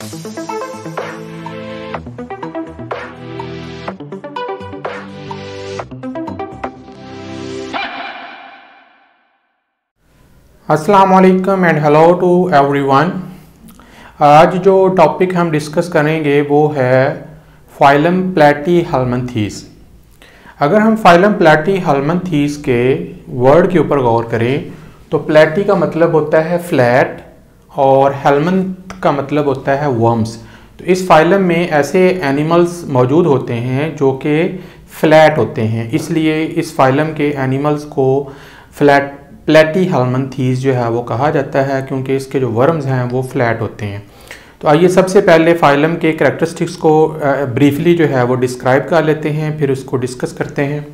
अस्सलाम वालेकुम and hello to everyone. आज जो टॉपिक हम डिस्कस करेंगे वो है फाइलम प्लैटीहेल्मिन्थेस। अगर हम फाइलम प्लैटीहेल्मिन्थेस के वर्ड के ऊपर गौर करें तो प्लैटी का मतलब होता है फ्लैट और हेल्मिन्थ का मतलब होता है वर्म्स। तो इस फाइलम में ऐसे एनिमल्स मौजूद होते हैं जो कि फ्लैट होते हैं, इसलिए इस फाइलम के एनिमल्स को प्लैटीहेल्मिन्थेस जो है वो कहा जाता है, क्योंकि इसके जो वर्म्स हैं वो फ्लैट होते हैं। तो आइए सबसे पहले फाइलम के करैक्टरिस्टिक्स को ब्रीफली जो है वो डिस्क्राइब कर लेते हैं, फिर उसको डिस्कस करते हैं।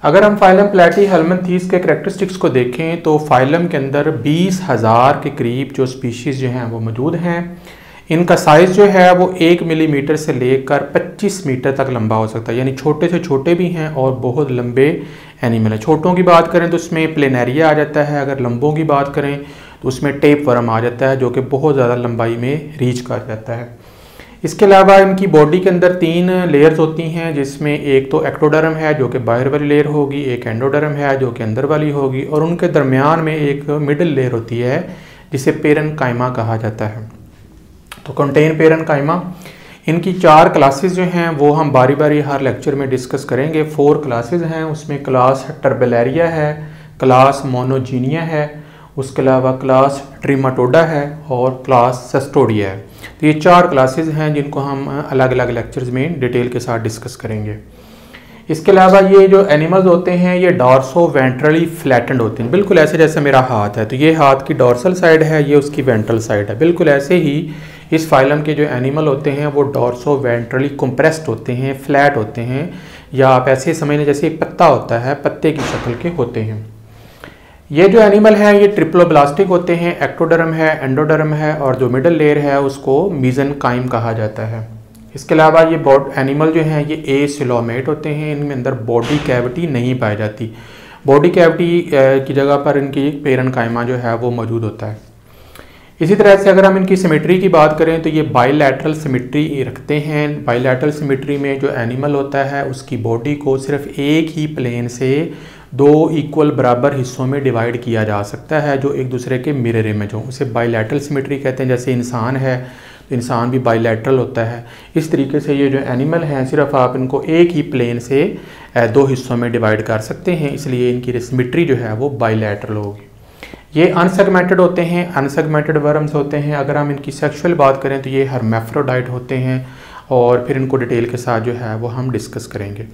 अगर हम फाइलम प्लैटीहेल्मिन्थेस के करैक्टरिस्टिक्स को देखें तो फाइलम के अंदर 20,000 के करीब जो स्पीशीज़ जो हैं वो मौजूद हैं। इनका साइज़ जो है वो 1 मिलीमीटर से लेकर 25 मीटर तक लंबा हो सकता है, यानी छोटे से छोटे भी हैं और बहुत लंबे एनिमल हैं। छोटों की बात करें तो उसमें प्लेनेरिया आ जाता है, अगर लंबों की बात करें तो उसमें टेप वर्म आ जाता है जो कि बहुत ज़्यादा लंबाई में रीच कर जाता है। इसके अलावा इनकी बॉडी के अंदर 3 लेयर्स होती हैं, जिसमें एक तो एक्टोडर्म है जो कि बाहर वाली लेयर होगी, एक एंडोडर्म है जो कि अंदर वाली होगी, और उनके दरमियान में एक मिडिल लेयर होती है जिसे पेरेन्काइमा कहा जाता है। तो कंटेन पेरेन्काइमा। इनकी 4 क्लासेस जो हैं वो हम बारी बारी हर लेक्चर में डिस्कस करेंगे। 4 क्लासेस हैं, उसमें क्लास टर्बेलारिया है, क्लास मोनोजीनिया है, उसके अलावा क्लास ट्रिमाटोडा है और क्लास सेस्टोडिया है। तो ये 4 क्लासेस हैं जिनको हम अलग अलग लेक्चर्स में डिटेल के साथ डिस्कस करेंगे। इसके अलावा ये जो एनिमल्स होते हैं ये डॉर्सो वेंट्रली फ्लैटेंड होते हैं, बिल्कुल ऐसे जैसे मेरा हाथ है। तो ये हाथ की डॉर्सल साइड है, ये उसकी वेंट्रल साइड है। बिल्कुल ऐसे ही इस फाइलम के जो एनिमल होते हैं वो डॉर्सो वेंट्रली कंप्रेस्ड होते हैं, फ्लैट होते हैं, या आप ऐसे समझ लें जैसे पत्ता होता है, पत्ते की शक्ल के होते हैं। ये जो एनिमल हैं ये ट्रिप्लोब्लास्टिक होते हैं, एक्टोडर्म है, एंडोडर्म है, और जो मिडल लेयर है उसको मेसेनकाइम कहा जाता है। इसके अलावा ये एनिमल जो हैं ये एसिलोमेट होते हैं, इनमें अंदर बॉडी कैविटी नहीं पाई जाती। बॉडी कैविटी की जगह पर इनकी पेरेन्काइमा जो है वो मौजूद होता है। इसी तरह से अगर हम इनकी सिमेट्री की बात करें तो ये बाइलैटरल सिमेट्री रखते हैं। बाइलैटरल सिमेट्री में जो एनिमल होता है उसकी बॉडी को सिर्फ एक ही प्लेन से 2 इक्वल बराबर हिस्सों में डिवाइड किया जा सकता है जो एक दूसरे के मिरर इमेज हों, उसे बाइलैटरल सिमेट्री कहते हैं। जैसे इंसान है तो इंसान भी बाइलैटरल होता है। इस तरीके से ये जो एनिमल हैं सिर्फ आप इनको एक ही प्लेन से 2 हिस्सों में डिवाइड कर सकते हैं, इसलिए इनकी सिमेट्री जो है वो बाइलैटरल होगी। ये अनसेगमेंटेड होते हैं, अनसेगमेंटेड वर्म्स होते हैं। अगर हम इनकी सेक्सुअल बात करें तो ये हर्मैफ्रोडाइट होते हैं, और फिर इनको डिटेल के साथ जो है वो हम डिस्कस करेंगे।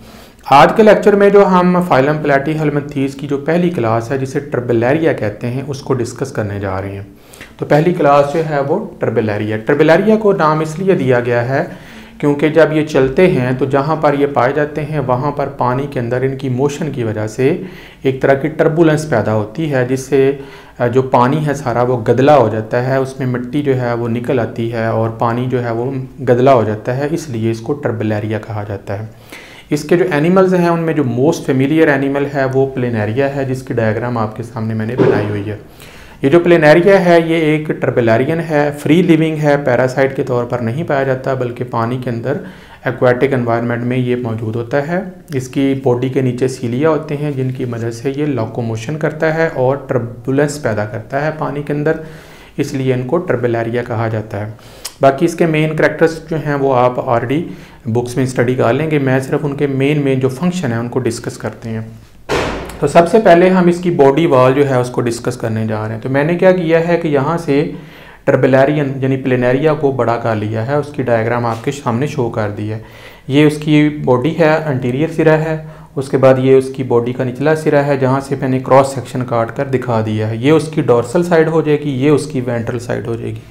आज के लेक्चर में जो हम फाइलम प्लैटीहेल्मिन्थेस की जो पहली क्लास है जिसे टर्बेलारिया कहते हैं उसको डिस्कस करने जा रहे हैं। तो पहली क्लास जो है वो टर्बेलारिया। टर्बेलारिया को नाम इसलिए दिया गया है क्योंकि जब ये चलते हैं तो जहाँ पर ये पाए जाते हैं वहाँ पर पानी के अंदर इनकी मोशन की वजह से एक तरह की टर्बुलेंस पैदा होती है, जिससे जो पानी है सारा वो गदला हो जाता है, उसमें मिट्टी जो है वो निकल आती है और पानी जो है वो गदला हो जाता है, इसलिए इसको टर्बेलारिया कहा जाता है। इसके जो एनिमल्स हैं उनमें जो मोस्ट फेमिलियर एनिमल है वो प्लेनेरिया है, जिसकी डायग्राम आपके सामने मैंने बनाई हुई है। ये जो प्लेनेरिया है ये एक टर्बेलारियन है, फ्री लिविंग है, पैरासाइट के तौर पर नहीं पाया जाता बल्कि पानी के अंदर एक्वाटिक एनवायरनमेंट में ये मौजूद होता है। इसकी बॉडी के नीचे सीलिया होते हैं जिनकी मदद से ये लोकोमोशन करता है और टर्बुलेंस पैदा करता है पानी के अंदर, इसलिए इनको टर्बेलारिया कहा जाता है। बाकी इसके मेन करैक्टर्स जो हैं वो आप ऑलरेडी बुक्स में स्टडी कर लेंगे, मैं सिर्फ उनके मेन जो फंक्शन है उनको डिस्कस करते हैं। तो सबसे पहले हम इसकी बॉडी वॉल जो है उसको डिस्कस करने जा रहे हैं। तो मैंने क्या किया है कि यहाँ से टर्बेलारियन यानी प्लेनेरिया को बड़ा कर लिया है, उसकी डायग्राम आपके सामने शो कर दी है। ये उसकी बॉडी है, एंटीरियर सिरा है, उसके बाद ये उसकी बॉडी का निचला सिरा है जहाँ से मैंने क्रॉस सेक्शन काट कर दिखा दिया है। ये उसकी डॉर्सल साइड हो जाएगी, ये उसकी वेंट्रल साइड हो जाएगी।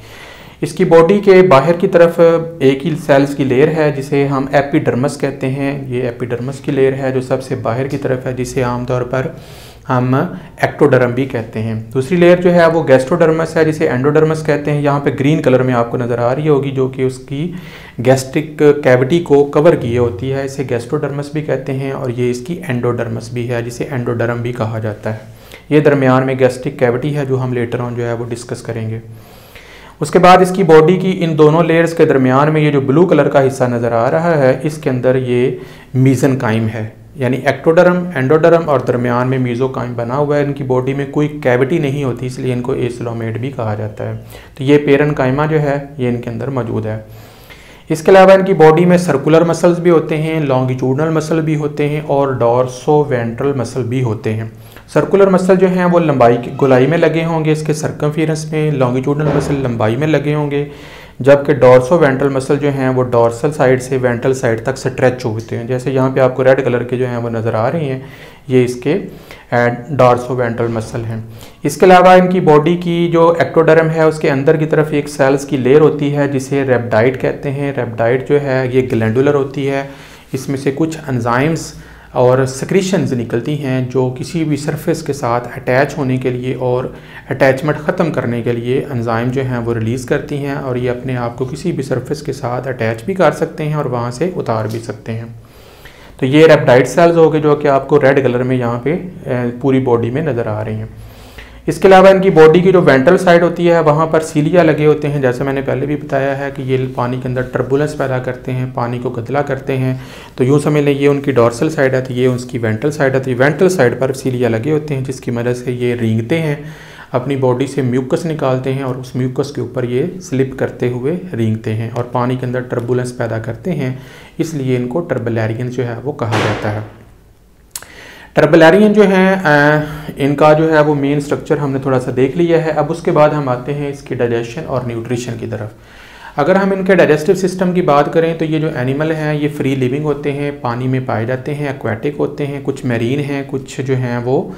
इसकी बॉडी के बाहर की तरफ एक ही सेल्स की लेयर है जिसे हम एपिडर्मस कहते हैं। ये एपिडर्मस की लेयर है जो सबसे बाहर की तरफ है, जिसे आमतौर पर हम एक्टोडर्म भी कहते हैं। दूसरी लेयर जो है वो गैस्ट्रोडर्मस है जिसे एंडोडर्मस कहते हैं। यहाँ पे ग्रीन कलर में आपको नज़र आ रही होगी जो कि उसकी गैस्ट्रिक कैविटी को कवर किए होती है, इसे गैस्ट्रोडर्मस भी कहते हैं। और ये इसकी एंडोडर्मस भी है जिसे एंडोडर्म भी कहा जाता है। ये दरमियान में गैस्ट्रिक कैविटी है जो हम लेटर ऑन जो है वो डिस्कस करेंगे। उसके बाद इसकी बॉडी की इन दोनों लेयर्स के दरमियान में ये जो ब्लू कलर का हिस्सा नज़र आ रहा है, इसके अंदर ये मीज़ेनकाइम है, यानी एक्टोडर्म, एंडोडर्म और दरमियान में मीज़ोकाइम बना हुआ है। इनकी बॉडी में कोई कैविटी नहीं होती, इसलिए इनको एसिलोमेट भी कहा जाता है। तो ये पेरेनकाइमा जो है ये इनके अंदर मौजूद है। इसके अलावा इनकी बॉडी में सर्कुलर मसल्स भी होते हैं, लॉन्गिट्यूडनल मसल भी होते हैं और डॉर्सो वेंट्रल मसल भी होते हैं। सर्कुलर मसल जो हैं वो लंबाई की गोलाई में लगे होंगे इसके सर्कमफेरेंस में, लॉन्गिट्यूडनल मसल लंबाई में लगे होंगे, जबकि डॉर्सो वेंट्रल मसल जो हैं वो डॉर्सल साइड से वेंट्रल साइड तक स्ट्रेच होते हैं। जैसे यहाँ पे आपको रेड कलर के जो हैं वो नज़र आ रही हैं, ये इसके डॉर्सो वेंट्रल मसल हैं। इसके अलावा इनकी बॉडी की जो एक्टोडर्म है उसके अंदर की तरफ एक सेल्स की लेयर होती है जिसे रेप्टाइड कहते हैं। रेप्टाइड जो है ये ग्लैंडुलर होती है, इसमें से कुछ एंजाइम्स और सेक्रीशंस निकलती हैं जो किसी भी सरफेस के साथ अटैच होने के लिए और अटैचमेंट ख़त्म करने के लिए एंजाइम जो हैं वो रिलीज़ करती हैं, और ये अपने आप को किसी भी सरफेस के साथ अटैच भी कर सकते हैं और वहाँ से उतार भी सकते हैं। तो ये रेप्टाइड सेल्स हो गए जो कि आपको रेड कलर में यहाँ पे पूरी बॉडी में नज़र आ रही हैं। इसके अलावा इनकी बॉडी की जो वेंट्रल साइड होती है वहाँ पर सीलिया लगे होते हैं। जैसे मैंने पहले भी बताया है कि ये पानी के अंदर टर्बुलेंस पैदा करते हैं, पानी को गदला करते हैं। तो यूँ समझ लें ये उनकी डॉर्सल साइड है, तो ये उसकी वेंट्रल साइड है। तो वेंट्रल साइड पर सीलिया लगे होते हैं जिसकी मदद से ये रेंगते हैं, अपनी बॉडी से म्यूकस निकालते हैं और उस म्यूकस के ऊपर ये स्लिप करते हुए रेंगते हैं और पानी के अंदर टर्बुलेंस पैदा करते हैं, इसलिए इनको टर्बुलेरियन जो है वो कहा जाता है। टर्बुलेरियन जो हैं इनका जो है वो मेन स्ट्रक्चर हमने थोड़ा सा देख लिया है। अब उसके बाद हम आते हैं इसकी डाइजेशन और न्यूट्रिशन की तरफ। अगर हम इनके डाइजेस्टिव सिस्टम की बात करें तो ये जो एनिमल हैं ये फ्री लिविंग होते हैं, पानी में पाए जाते हैं, एक्वाटिक होते हैं, कुछ मैरीन हैं, कुछ जो हैं वो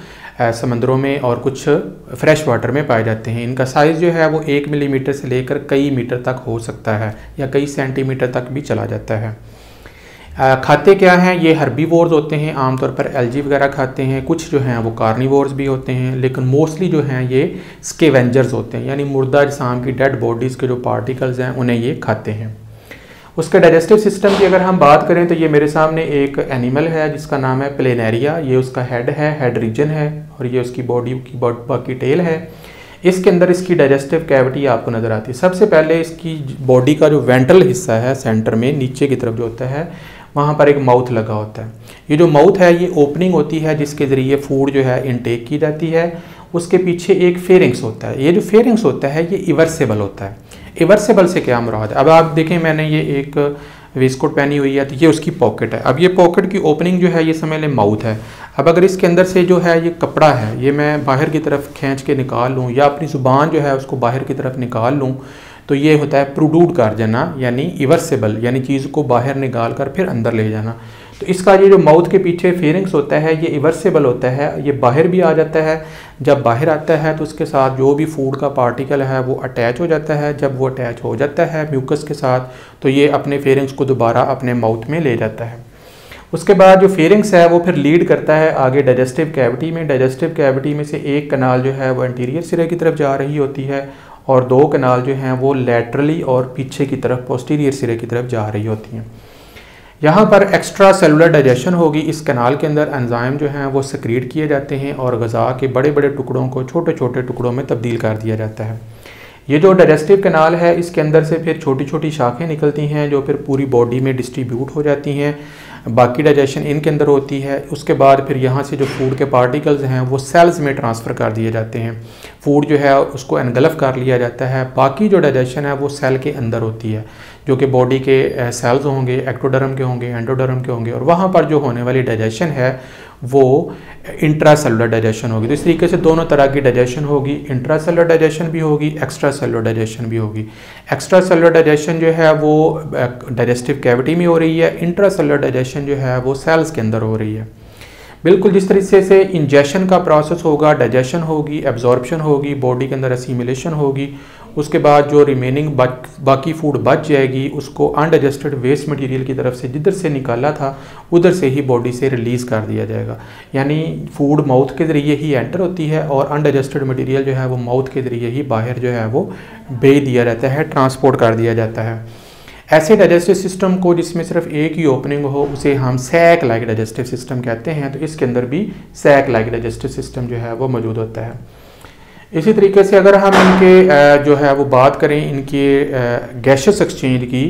समंदरों में और कुछ फ्रेश वाटर में पाए जाते हैं। इनका साइज़ जो है वो 1 मिलीमीटर से लेकर कई मीटर तक हो सकता है या कई सेंटीमीटर तक भी चला जाता है। खाते क्या हैं, ये हर्बीवोर्स होते हैं, आमतौर पर एल्गी वगैरह खाते हैं। कुछ जो हैं वो कार्निवोर्स भी होते हैं, लेकिन मोस्टली जो हैं ये स्केवेंजर्स होते हैं, यानी मुर्दा जिस्म की डेड बॉडीज़ के जो पार्टिकल्स हैं उन्हें ये खाते हैं। उसके डाइजेस्टिव सिस्टम की अगर हम बात करें तो ये मेरे सामने एक एनिमल है जिसका नाम है प्लेनेरिया। ये उसका हेड है, हेड रीजन है, और ये उसकी बॉडी की बाकी टेल है। इसके अंदर इसकी डाइजेस्टिव कैविटी आपको नज़र आती है। सबसे पहले इसकी बॉडी का जो वेंट्रल हिस्सा है सेंटर में नीचे की तरफ जो होता है वहाँ पर एक माउथ लगा होता है। ये जो माउथ है ये ओपनिंग होती है जिसके ज़रिए फूड जो है इनटेक की जाती है। उसके पीछे एक फेरिंग्स होता है। ये जो फेरिंग्स होता है ये इवर्सेबल होता है। इवर्सेबल से क्या मुराद है, अब आप देखें मैंने ये एक वेस्टकोट पहनी हुई है तो ये उसकी पॉकेट है। अब ये पॉकेट की ओपनिंग जो है ये समझ लें माउथ है। अब अगर इसके अंदर से जो है ये कपड़ा है ये मैं बाहर की तरफ खींच के निकाल लूँ या अपनी ज़ुबान जो है उसको बाहर की तरफ निकाल लूँ तो ये होता है प्रोड्यूड कर जाना, यानी इवर्सेबल, यानी चीज़ को बाहर निकाल कर फिर अंदर ले जाना। तो इसका ये जो माउथ के पीछे फेरिंग्स होता है ये इवर्सेबल होता है, ये बाहर भी आ जाता है। जब बाहर आता है तो उसके साथ जो भी फूड का पार्टिकल है वो अटैच हो जाता है। जब वो अटैच हो जाता है म्यूकस के साथ तो ये अपने फेरिंग्स को दोबारा अपने माउथ में ले जाता है। उसके बाद जो फेरिंग्स है वो फिर लीड करता है आगे डाइजेस्टिव कैविटी में। डाइजेस्टिव कैविटी में से एक कनाल जो है वो एंटीरियर सिरे की तरफ जा रही होती है और दो कनाल जो हैं वो लैटरली और पीछे की तरफ पोस्टीरियर सिरे की तरफ जा रही होती हैं। यहाँ पर एक्स्ट्रा सेलुलर डाइजेशन होगी। इस कनाल के अंदर एंजाइम जो हैं वो सेक्रेट किए जाते हैं और ग़ज़ा के बड़े बड़े टुकड़ों को छोटे छोटे टुकड़ों में तब्दील कर दिया जाता है। ये जो डाइजेस्टिव कनाल है इसके अंदर से फिर छोटी छोटी शाखें निकलती हैं जो फिर पूरी बॉडी में डिस्ट्रीब्यूट हो जाती हैं। बाकी डाइजेशन इनके अंदर होती है। उसके बाद फिर यहाँ से जो फूड के पार्टिकल्स हैं वो सेल्स में ट्रांसफ़र कर दिए जाते हैं। फूड जो है उसको एनगल्फ कर लिया जाता है। बाकी जो डाइजेशन है वो सेल के अंदर होती है जो कि बॉडी के सेल्स होंगे, एक्टोडर्म के होंगे, एंडोडर्म के होंगे, और वहाँ पर जो होने वाली डाइजेशन है वो इंट्रासेलुलर डाइजेशन होगी। तो इस तरीके से दोनों तरह की डाइजेशन होगी, इंट्रासेलुलर डाइजेशन भी होगी, एक्स्ट्रा सेलुलर डाइजेशन भी होगी। एक्स्ट्रा सेलुलर डाइजेशन जो है वो डाइजेस्टिव कैविटी में हो रही है, इंट्रासेलुलर डाइजेशन जो है वो सेल्स के अंदर हो रही है। बिल्कुल जिस तरीके से इंजेशन का प्रोसेस होगा, डाइजेशन होगी, एब्जॉर्प्शन होगी, बॉडी के अंदर असीमिलेशन होगी, उसके बाद जो रिमेनिंग बाकी फूड बच जाएगी उसको अनडाइजेस्टेड वेस्ट मटेरियल की तरफ से जिधर से निकाला था उधर से ही बॉडी से रिलीज़ कर दिया जाएगा। यानी फूड माउथ के ज़रिए ही एंटर होती है और अनडाइजेस्टेड मटेरियल जो है वो माउथ के ज़रिए ही बाहर जो है वो भेज दिया जाता है, ट्रांसपोर्ट कर दिया जाता है। ऐसे डाइजेस्टिव सिस्टम को जिसमें सिर्फ एक ही ओपनिंग हो उसे हम सैक लाइक डाइजेस्टिव सिस्टम कहते हैं। तो इसके अंदर भी सैक लाइक डाइजेस्टिव सिस्टम जो है वो मौजूद होता है। इसी तरीके से अगर हम इनके जो है वो बात करें इनके गैसेस एक्सचेंज की,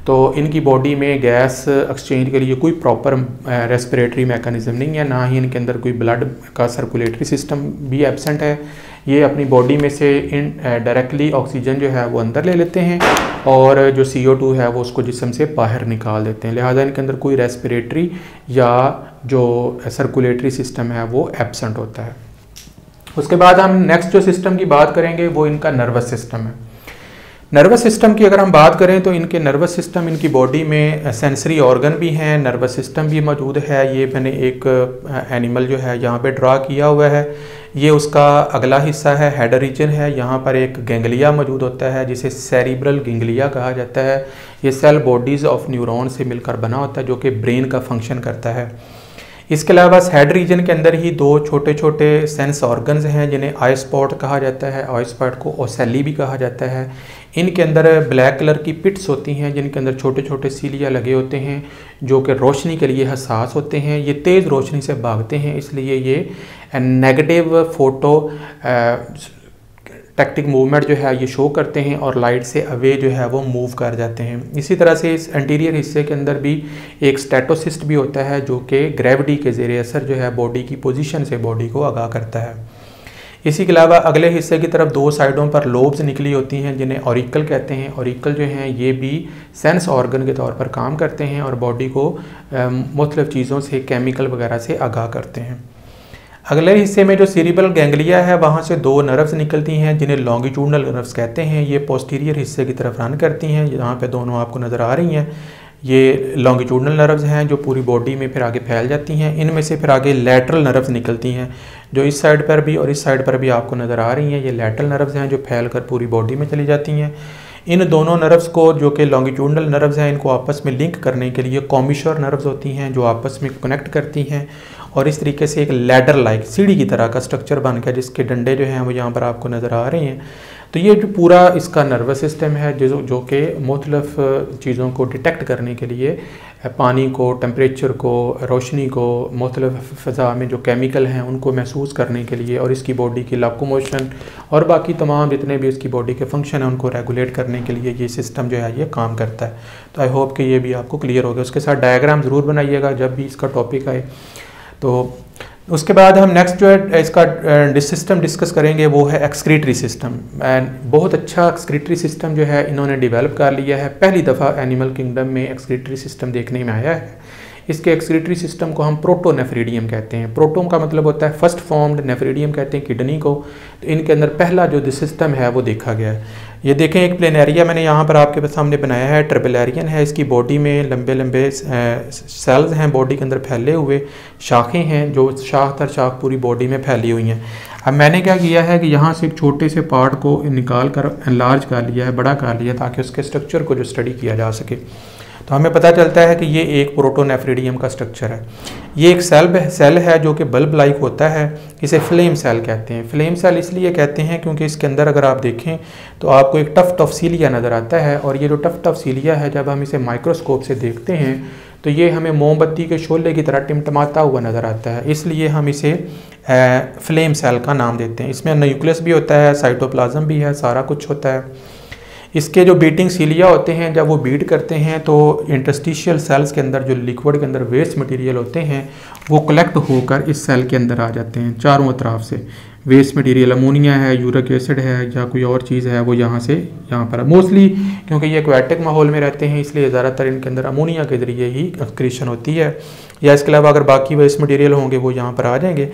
तो इनकी बॉडी में गैस एक्सचेंज के लिए कोई प्रॉपर रेस्पिरेटरी मैकेनिज्म नहीं है, ना ही इनके अंदर कोई ब्लड का सर्कुलेटरी सिस्टम भी एब्सेंट है। ये अपनी बॉडी में से डायरेक्टली ऑक्सीजन जो है वो अंदर ले लेते हैं और जो CO2 है वो उसको जिस्म से बाहर निकाल देते हैं। लिहाजा इनके अंदर कोई रेस्पिरेटरी या जो सर्कुलेटरी सिस्टम है वो एब्सेंट होता है। उसके बाद हम नेक्स्ट जो सिस्टम की बात करेंगे वो इनका नर्वस सिस्टम है। नर्वस सिस्टम की अगर हम बात करें तो इनके नर्वस सिस्टम, इनकी बॉडी में सेंसरी ऑर्गन भी हैं, नर्वस सिस्टम भी मौजूद है। ये मैंने एक एनिमल जो है यहाँ पे ड्रा किया हुआ है, ये उसका अगला हिस्सा है, हेड रीजन है। यहाँ पर एक गैंग्लिया मौजूद होता है जिसे सेरिब्रल गैंग्लिया कहा जाता है। ये सेल बॉडीज़ ऑफ न्यूरॉन से मिलकर बना होता है जो कि ब्रेन का फंक्शन करता है। इसके अलावा हेड रीजन के अंदर ही दो छोटे छोटे सेंस ऑर्गन्स हैं जिन्हें आई स्पॉट कहा जाता है। आई स्पॉट को ओसेली भी कहा जाता है। इनके अंदर ब्लैक कलर की पिट्स होती हैं जिनके अंदर छोटे छोटे सीलिया लगे होते हैं जो कि रोशनी के लिए हसास होते हैं। ये तेज़ रोशनी से भागते हैं, इसलिए ये नेगेटिव फोटो टैक्टिक मूवमेंट जो है ये शो करते हैं और लाइट से अवे जो है वो मूव कर जाते हैं। इसी तरह से इस एंटीरियर हिस्से के अंदर भी एक स्टेटोसिस्ट भी होता है जो कि ग्रेविटी के ज़रिए असर जो है बॉडी की पोजीशन से बॉडी को आगाह करता है। इसी के अलावा अगले हिस्से की तरफ दो साइडों पर लोब्स निकली होती हैं जिन्हें ऑरिकल कहते हैं। ऑरिकल जो हैं ये भी सेंस ऑर्गन के तौर पर काम करते हैं और बॉडी को मुख्तलिफ़ चीज़ों से, केमिकल वगैरह से आगाह करते हैं। अगले हिस्से में जो सेरिब्रल गैंग्लिया है वहाँ से दो नर्व्स निकलती हैं जिन्हें लॉन्गिट्यूडनल नर्व्स कहते हैं। ये पोस्टीरियर हिस्से की तरफ रन करती हैं, यहाँ पे दोनों आपको नज़र आ रही हैं। ये लॉन्गिट्यूडनल नर्व्स हैं जो पूरी बॉडी में फिर आगे फैल जाती हैं। इनमें से फिर आगे लैटरल नर्व्स निकलती हैं जो इस साइड पर भी और इस साइड पर भी आपको नज़र आ रही हैं। ये लैटरल नर्व्स हैं जो फैल कर पूरी बॉडी में चली जाती हैं। इन दोनों नर्व्स को, जो कि लॉन्गिट्यूडनल नर्व्स हैं, इनको आपस में लिंक करने के लिए कॉम्बिशर नर्व्स होती हैं जो आपस में कनेक्ट करती हैं और इस तरीके से एक लैडर लाइक सीढ़ी की तरह का स्ट्रक्चर बन गया जिसके डंडे जो हैं वो यहाँ पर आपको नज़र आ रहे हैं। तो ये जो पूरा इसका नर्वस सिस्टम है जो कि मुख्तलिफ़ चीज़ों को डिटेक्ट करने के लिए, पानी को, टेम्परेचर को, रोशनी को, मुख्तलिफ़ फ़ज़ा में जो केमिकल हैं उनको महसूस करने के लिए और इसकी बॉडी की लोकोमोशन और बाकी तमाम जितने भी इसकी बॉडी के फंक्शन हैं उनको रेगुलेट करने के लिए ये सिस्टम जो है ये काम करता है। तो आई होप कि ये भी आपको क्लियर हो गया। उसके साथ डायग्राम ज़रूर बनाइएगा जब भी इसका टॉपिक आए। तो उसके बाद हम नेक्स्ट जो है इसका सिस्टम डिस्कस करेंगे वो है एक्सक्रीटरी सिस्टम। एंड बहुत अच्छा एक्सक्रीटरी सिस्टम जो है इन्होंने डेवलप कर लिया है। पहली दफ़ा एनिमल किंगडम में एक्सक्रीटरी सिस्टम देखने में आया है। इसके एक्सक्रीटरी सिस्टम को हम प्रोटोनेफ्रिडियम कहते हैं। प्रोटो का मतलब होता है फर्स्ट फॉर्म्ड, नेफ्रिडियम कहते हैं किडनी को। तो इनके अंदर पहला जो सिस्टम है वो देखा गया है। ये देखें एक प्लेनेरिया मैंने यहाँ पर आपके सामने बनाया है, ट्रिबुलेरियन है। इसकी बॉडी में लंबे लंबे सेल्स हैं बॉडी के अंदर फैले हुए, शाखें हैं जो शाख दर शाख पूरी बॉडी में फैली हुई हैं। अब मैंने क्या किया है कि यहाँ से एक छोटे से पार्ट को निकाल कर एनलार्ज कर लिया है, बड़ा कर लिया ताकि उसके स्ट्रक्चर को जो स्टडी किया जा सके। तो हमें पता चलता है कि ये एक प्रोटोनेफ्रिडियम का स्ट्रक्चर है। ये एक सेल है जो कि बल्ब लाइक होता है। इसे फ्लेम सेल कहते हैं। फ्लेम सेल इसलिए कहते हैं क्योंकि इसके अंदर अगर आप देखें तो आपको एक टफ्ट ऑफ सीलिया नज़र आता है और ये जो टफ्ट ऑफ सीलिया है जब हम इसे माइक्रोस्कोप से देखते हैं तो ये हमें मोमबत्ती के शोले की तरह टिमटमाता हुआ नज़र आता है, इसलिए हम इसे फ्लेम सेल का नाम देते हैं। इसमें न्यूक्लियस भी होता है, साइटोप्लाज्म भी है, सारा कुछ होता है। इसके जो बीटिंग सीलिया होते हैं जब वो बीट करते हैं तो इंटरस्टिशियल सेल्स के अंदर जो लिक्विड के अंदर वेस्ट मटेरियल होते हैं वो कलेक्ट होकर इस सेल के अंदर आ जाते हैं। चारों तरफ से वेस्ट मटेरियल, अमोनिया है, यूरिक एसिड है या कोई और चीज़ है, वो यहाँ से यहाँ पर मोस्टली क्योंकि ये एक्वेटिक माहौल में रहते हैं इसलिए ज़्यादातर इनके अंदर अमोनिया के ज़रिए ही एक्सक्रीशन होती है, या इसके अलावा अगर बाकी वेस्ट मटेरियल होंगे वो यहाँ पर आ जाएंगे।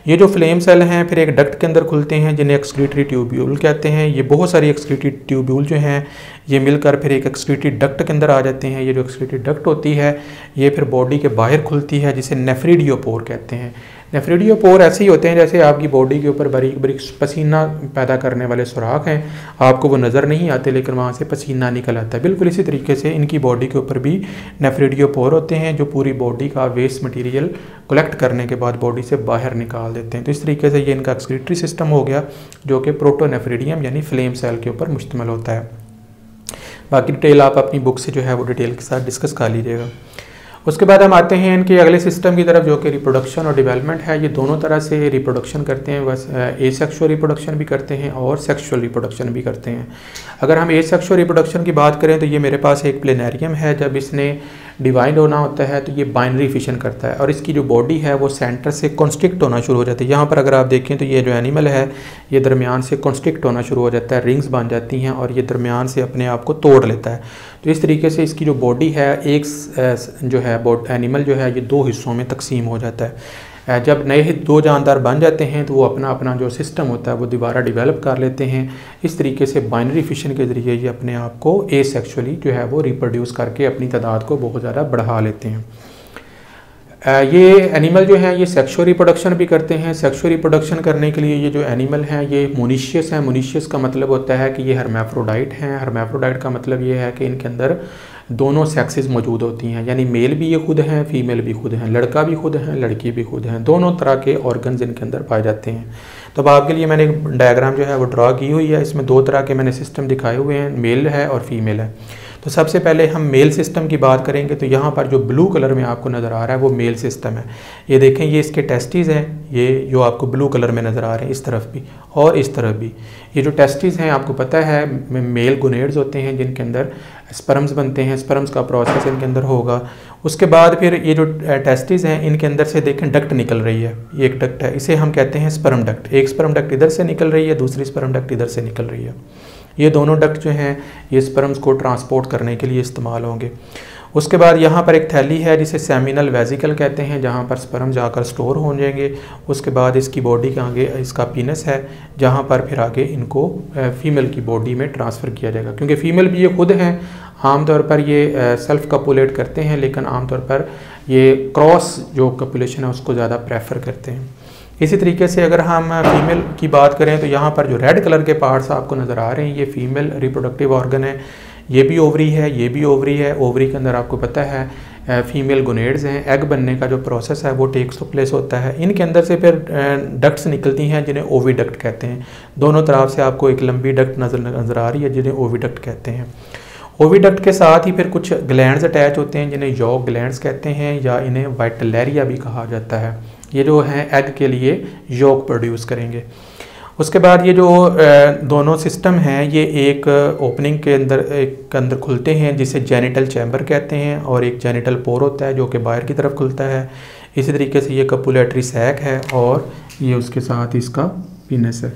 ये जो फ्लेम सेल हैं फिर एक डक्ट के अंदर खुलते हैं जिन्हें एक्सक्रीटरी ट्यूब्यूल कहते हैं। ये बहुत सारी एक्सक्रीटरी ट्यूब्यूल जो हैं ये मिलकर फिर एक एक्सक्रीटरी डक्ट के अंदर आ जाते हैं। ये जो एक्सक्रीटरी डक्ट होती है ये फिर बॉडी के बाहर खुलती है जिसे नेफ्रिडियोपोर कहते हैं। नेफ्रिडियोपोर ऐसे ही होते हैं जैसे आपकी बॉडी के ऊपर बारीक बारीक पसीना पैदा करने वाले सुराख हैं, आपको वो नज़र नहीं आते लेकिन वहाँ से पसीना निकल आता है। बिल्कुल इसी तरीके से इनकी बॉडी के ऊपर भी नेफ्रिडियोपोर होते हैं जो पूरी बॉडी का वेस्ट मटेरियल कलेक्ट करने के बाद बॉडी से बाहर निकाल देते हैं। तो इस तरीके से ये इनका एक्सक्रीटरी सिस्टम हो गया जो कि प्रोटोनेफ्रिडियम यानी फ्लेम सेल के ऊपर मुश्तमिल होता है। बाकी डिटेल आप अपनी बुक से जो है वो डिटेल के साथ डिस्कस कर लीजिएगा। उसके बाद हम आते हैं इनके अगले सिस्टम की तरफ, जो कि रिप्रोडक्शन और डेवलपमेंट है। ये दोनों तरह से रिप्रोडक्शन करते हैं, बस एसेक्सुअल रिप्रोडक्शन भी करते हैं और सेक्सुअल रिप्रोडक्शन भी करते हैं। अगर हम एसेक्सुअल रिप्रोडक्शन की बात करें तो ये मेरे पास एक प्लेनेरियम है। जब इसने डिवाइड होना होता है तो ये बाइनरी फिशन करता है और इसकी जो बॉडी है वो सेंटर से कॉन्स्ट्रिक्ट होना शुरू हो जाती है। यहाँ पर अगर आप देखें तो ये जो एनिमल है ये दरमियान से कॉन्स्ट्रिक्ट होना शुरू हो जाता है, रिंग्स बन जाती हैं और ये दरमियान से अपने आप को तोड़ लेता है। तो इस तरीके से इसकी जो बॉडी है, एक जो है एनिमल जो है ये दो हिस्सों में तकसीम हो जाता है। जब नए दो जानदार बन जाते हैं तो वो अपना अपना जो सिस्टम होता है वो दोबारा डेवलप कर लेते हैं। इस तरीके से बाइनरी फिशन के ज़रिए ये अपने आप को एसेक्सुअली जो है वो रिप्रोड्यूस करके अपनी तादाद को बहुत ज़्यादा बढ़ा लेते हैं। ये एनिमल जो हैं ये सेक्सुअल रिप्रोडक्शन भी करते हैं। सेक्सुअल रिप्रोडक्शन करने के लिए ये जो एनिमल हैं ये मोनिशियस हैं। मोनिशियस का मतलब होता है कि ये हर्मैफ्रोडाइट हैं। हर्मैफ्रोडाइट का मतलब ये है कि इनके अंदर दोनों सेक्सेस मौजूद होती हैं, यानी मेल भी ये खुद हैं, फीमेल भी खुद हैं, लड़का भी खुद हैं, लड़की भी खुद हैं, दोनों तरह के ऑर्गन्स इनके अंदर पाए जाते हैं। तो अब आपके लिए मैंने एक डायग्राम जो है वो ड्रा की हुई है। इसमें दो तरह के मैंने सिस्टम दिखाए हुए हैं, मेल है और फीमेल है। तो सबसे पहले हम मेल सिस्टम की बात करेंगे। तो यहाँ पर जो ब्लू कलर में आपको नज़र आ रहा है वो मेल सिस्टम है। ये देखें, ये इसके टेस्टिस हैं, ये जो आपको ब्लू कलर में नज़र आ रहे हैं, इस तरफ भी और इस तरफ भी। ये जो टेस्टिस हैं आपको पता है मेल गोनेड्स होते हैं जिनके अंदर स्पर्म्स बनते हैं। स्पर्म्स का प्रोसेस इनके अंदर होगा। उसके बाद फिर ये जो टेस्टिस हैं इनके अंदर से देखें डक्ट निकल रही है। ये एक डक्ट है, इसे हम कहते हैं स्पर्म डक्ट। एक स्पर्म डक्ट इधर से निकल रही है, दूसरी स्पर्म डक्ट इधर से निकल रही है। ये दोनों डक्ट जो हैं ये स्पर्म्स को ट्रांसपोर्ट करने के लिए इस्तेमाल होंगे। उसके बाद यहाँ पर एक थैली है जिसे सेमिनल वेजिकल कहते हैं, जहाँ पर स्पर्म जाकर स्टोर हो जाएंगे। उसके बाद इसकी बॉडी के आगे इसका पीनस है, जहाँ पर फिर आगे इनको फीमेल की बॉडी में ट्रांसफ़र किया जाएगा। क्योंकि फ़ीमेल भी ये खुद हैं, आमतौर पर ये सेल्फ कपुलेट करते हैं, लेकिन आमतौर पर ये क्रॉस जो कपुलेशन है उसको ज़्यादा प्रेफर करते हैं। इसी तरीके से अगर हम फीमेल की बात करें तो यहाँ पर जो रेड कलर के पार्ट्स आपको नज़र आ रहे हैं ये फीमेल रिप्रोडक्टिव ऑर्गन है। ये भी ओवरी है, ये भी ओवरी है। ओवरी के अंदर आपको पता है फीमेल गोनेड्स हैं। एग बनने का जो प्रोसेस है वो टेक्स प्लेस होता है। इनके अंदर से फिर डक्ट्स निकलती हैं जिन्हें ओविडक्ट कहते हैं। दोनों तरफ से आपको एक लंबी डक्ट नज़र आ रही है जिन्हें ओविडक्ट कहते हैं। ओविडक्ट के साथ ही फिर कुछ ग्लैंड्स अटैच होते हैं जिन्हें यॉक ग्लैंड्स कहते हैं, या इन्हें वाइटलेरिया भी कहा जाता है। ये जो हैं एग के लिए यॉक प्रोड्यूस करेंगे। उसके बाद ये जो दोनों सिस्टम हैं ये एक ओपनिंग के अंदर खुलते हैं जिसे जेनिटल चैम्बर कहते हैं, और एक जेनिटल पोर होता है जो कि बाहर की तरफ खुलता है। इसी तरीके से ये कपुलेटरी सैक है और ये उसके साथ इसका पीनस है।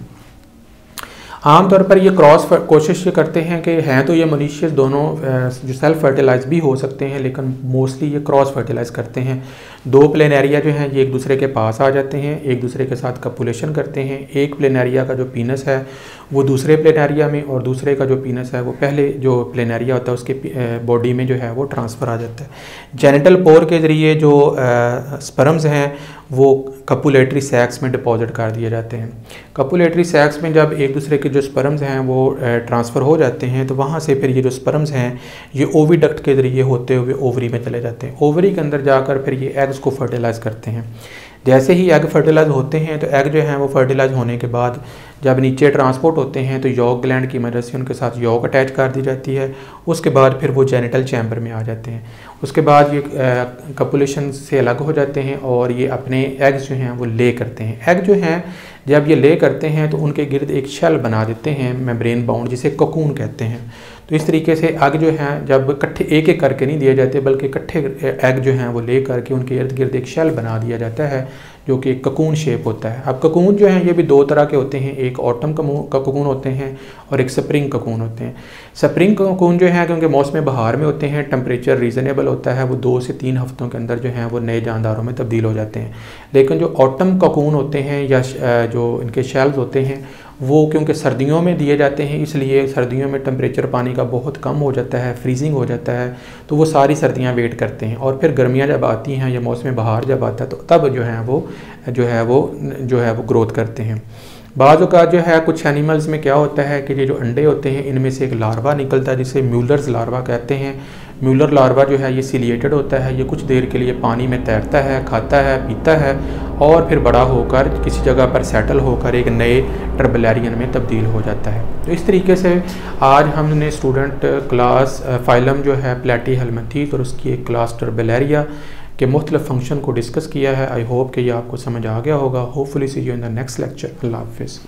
आमतौर पर ये क्रॉस कोशिश करते हैं कि हैं तो ये मोनिशियस दोनों जो सेल्फ फर्टिलाइज भी हो सकते हैं, लेकिन मोस्टली ये क्रॉस फर्टिलाइज करते हैं। दो प्लेनेरिया जो हैं ये एक दूसरे के पास आ जाते हैं, एक दूसरे के साथ कपुलेशन करते हैं। एक प्लेनेरिया का जो पीनस है वो दूसरे प्लेनेरिया में, और दूसरे का जो पीनस है वो पहले जो प्लेनेरिया होता है उसके बॉडी में जो है वो ट्रांसफ़र आ जाता है। जेनिटल पोर के ज़रिए जो स्पर्म्स हैं वो कपुलेटरी सैक्स में डिपॉजिट कर दिए जाते हैं। कपुलेटरी सैक्स में जब एक दूसरे के जो स्पर्म्स हैं वो ट्रांसफ़र हो जाते हैं तो वहाँ से फिर ये जो स्पर्म्स हैं ये ओविडक्ट के ज़रिए होते हुए ओवरी में चले जाते हैं। ओवरी के अंदर जाकर फिर ये एग्स को फर्टिलाइज़ करते हैं। जैसे ही एग फर्टिलाइज होते हैं तो एग जो हैं वो फर्टिलाइज होने के बाद जब नीचे ट्रांसपोर्ट होते हैं तो यॉक ग्लैंड की मदद से उनके साथ यॉक अटैच कर दी जाती है। उसके बाद फिर वो जेनिटल चैम्बर में आ जाते हैं। उसके बाद ये कपुलेशन से अलग हो जाते हैं और ये अपने एग्स जो हैं वो ले करते हैं। एग जो हैं जब ये ले करते हैं तो उनके गिर्द एक शेल बना देते हैं मेम्ब्रेन बाउंड, जिसे कोकून कहते हैं। तो इस तरीके से एग जो हैं जब इकट्ठे एक एक करके नहीं दिए जाते बल्कि इकट्ठे एग जो हैं वो ले करके उनके इर्द गिर्द एक शेल बना दिया जाता है जो कि एक ककून शेप होता है। अब ककून जो हैं ये भी दो तरह के होते हैं, एक ऑटम ककून होते हैं और एक स्प्रिंग ककून होते हैं। स्प्रिंग ककून जो है क्योंकि मौसम बहार में होते हैं, टेम्परेचर रीज़नेबल होता है, वो 2 से 3 हफ्तों के अंदर जो हैं वो नए जानदारों में तब्दील हो जाते हैं। लेकिन जो ऑटम ककून होते हैं या जो इनके शेल्स होते हैं वो क्योंकि सर्दियों में दिए जाते हैं, इसलिए सर्दियों में टेम्परेचर पानी का बहुत कम हो जाता है, फ्रीजिंग हो जाता है, तो वो सारी सर्दियां वेट करते हैं। और फिर गर्मियां जब आती हैं या मौसम बहार जब आता है तो तब जो है वो ग्रोथ करते हैं। बाज़ औक़ात जो है कुछ एनिमल्स में क्या होता है कि ये जो अंडे होते हैं इनमें से एक लार्वा निकलता है जिसे म्यूलर्स लार्वा कहते हैं। म्यूलर लार्वा जो है ये सिलिएटेड होता है, ये कुछ देर के लिए पानी में तैरता है, खाता है, पीता है और फिर बड़ा होकर किसी जगह पर सेटल होकर एक नए टर्बेलियन में तब्दील हो जाता है। तो इस तरीके से आज हमने स्टूडेंट क्लास फाइलम जो है प्लेटीहेलमिन्थेस और उसकी एक क्लास टर्बेलिया के मुख्तलिफ फंक्शन को डिस्कस किया है। आई होप कि ये आपको समझ आ गया होगा। Hopefully see you in the next lecture. Allah हाफिज़।